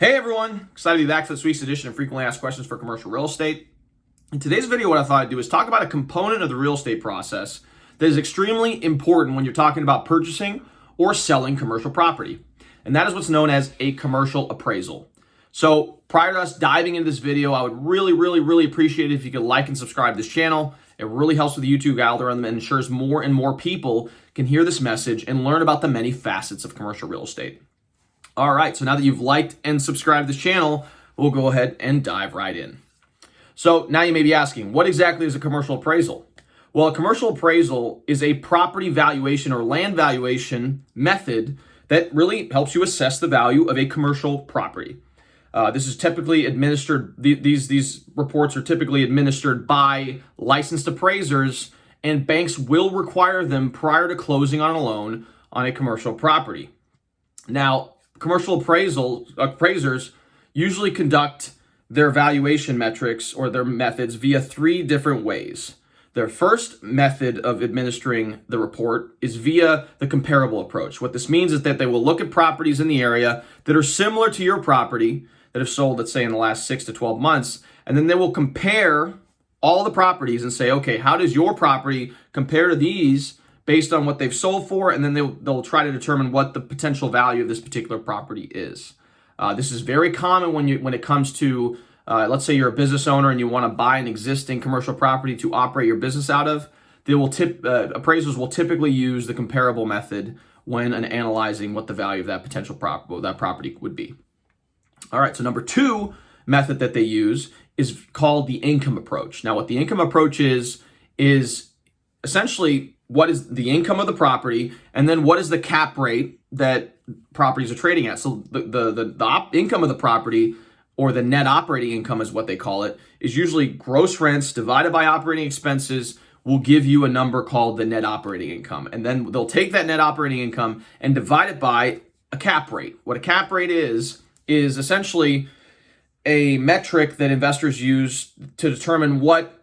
Hey everyone, excited to be back for this week's edition of Frequently Asked Questions for Commercial Real Estate. In today's video, what I thought I'd do is talk about a component of the real estate process that is extremely important when you're talking about purchasing or selling commercial property. And that is what's known as a commercial appraisal. So prior to us diving into this video, I would really appreciate it if you could like and subscribe to this channel. It really helps with the YouTube algorithm and ensures more and more people can hear this message and learn about the many facets of commercial real estate. All right, so now that you've liked and subscribed to this channel, we'll go ahead and dive right in. So now you may be asking, what exactly is a commercial appraisal? Well, a commercial appraisal is a property valuation or land valuation method that really helps you assess the value of a commercial property. This is typically administered, these reports are typically administered by licensed appraisers, and banks will require them prior to closing on a loan on a commercial property. Now, commercial appraisers usually conduct their valuation metrics or their methods via three different ways. Their first method of administering the report is via the comparable approach. What this means is that they will look at properties in the area that are similar to your property that have sold, let's say, in the last 6 to 12 months, and then they will compare all the properties and say, okay, how does your property compare to these based on what they've sold for, and then they'll try to determine what the potential value of this particular property is. This is very common when it comes to, let's say you're a business owner and you want to buy an existing commercial property to operate your business out of. Appraisers will typically use the comparable method when analyzing what the value of that potential property would be. All right, so number two method that they use is called the income approach. Now, what the income approach is essentially what is the income of the property, and then what is the cap rate that properties are trading at. So the income of the property, or the net operating income is what they call it, is usually gross rents divided by operating expenses will give you a number called the net operating income. And then they'll take that net operating income and divide it by a cap rate. What a cap rate is essentially a metric that investors use to determine what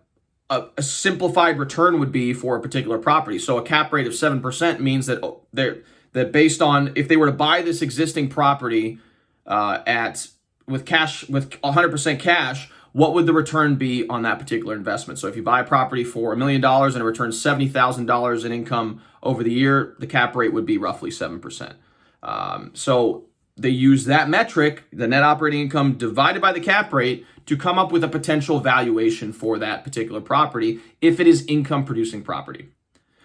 a simplified return would be for a particular property. So a cap rate of 7% means that based on, if they were to buy this existing property with 100% cash, what would the return be on that particular investment? So if you buy a property for $1 million and it returns $70,000 in income over the year, the cap rate would be roughly 7%. So they use that metric, the net operating income divided by the cap rate, to come up with a potential valuation for that particular property if it is income producing property.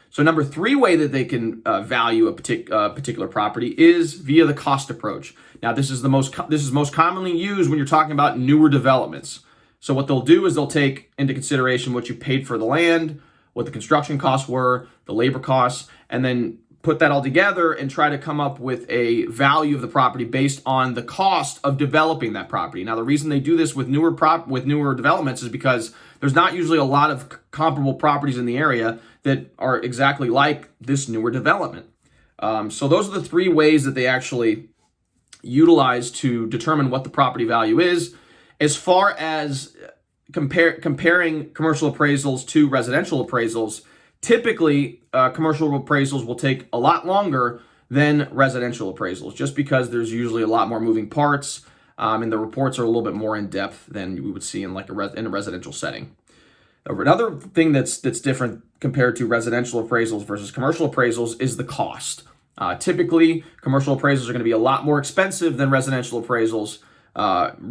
So number three way that they can value a particular property is via the cost approach. Now, this is most commonly used when you're talking about newer developments. So what they'll do is they'll take into consideration what you paid for the land, what the construction costs were, the labor costs, and then put that all together and try to come up with a value of the property based on the cost of developing that property. Now, the reason they do this with newer developments is because there's not usually a lot of comparable properties in the area that are exactly like this newer development. So those are the three ways that they actually utilize to determine what the property value is. As far as comparing commercial appraisals to residential appraisals, typically, commercial appraisals will take a lot longer than residential appraisals, just because there's usually a lot more moving parts, and the reports are a little bit more in depth than we would see in in a residential setting. Another thing that's different compared to residential appraisals versus commercial appraisals is the cost. Typically, commercial appraisals are going to be a lot more expensive than residential appraisals,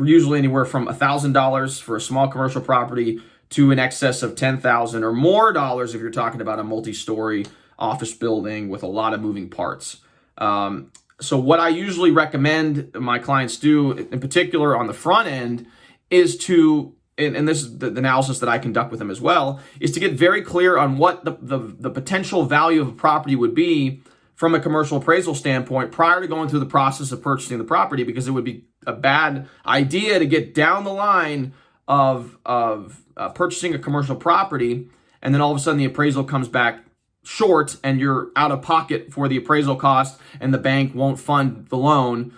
usually anywhere from $1,000 for a small commercial property to in excess of $10,000 or more dollars if you're talking about a multi-story office building with a lot of moving parts. So what I usually recommend my clients do, in particular on the front end, is to, and this is the analysis that I conduct with them as well, is to get very clear on what the potential value of a property would be from a commercial appraisal standpoint prior to going through the process of purchasing the property, because it would be a bad idea to get down the line of purchasing a commercial property, and then all of a sudden the appraisal comes back short and you're out of pocket for the appraisal cost, and the bank won't fund the loan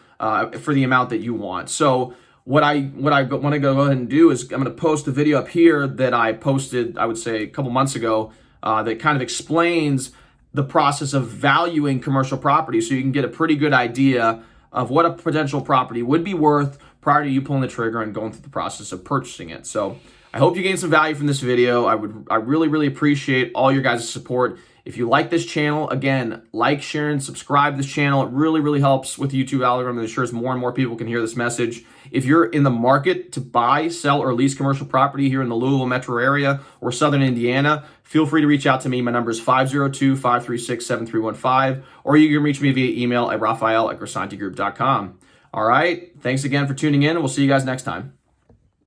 for the amount that you want. So what I want to go ahead and do is I'm going to post a video up here that I posted, I would say, a couple months ago, that kind of explains the process of valuing commercial property, so you can get a pretty good idea of what a potential property would be worth prior to you pulling the trigger and going through the process of purchasing it. So I hope you gained some value from this video. I really, really appreciate all your guys' support. If you like this channel, again, like, share, and subscribe to this channel. It really, really helps with the YouTube algorithm and ensures more and more people can hear this message. If you're in the market to buy, sell, or lease commercial property here in the Louisville metro area or Southern Indiana, feel free to reach out to me. My number is 502-536-7315, or you can reach me via email at Raphael@grisantegroup.com. All right, thanks again for tuning in, and we'll see you guys next time.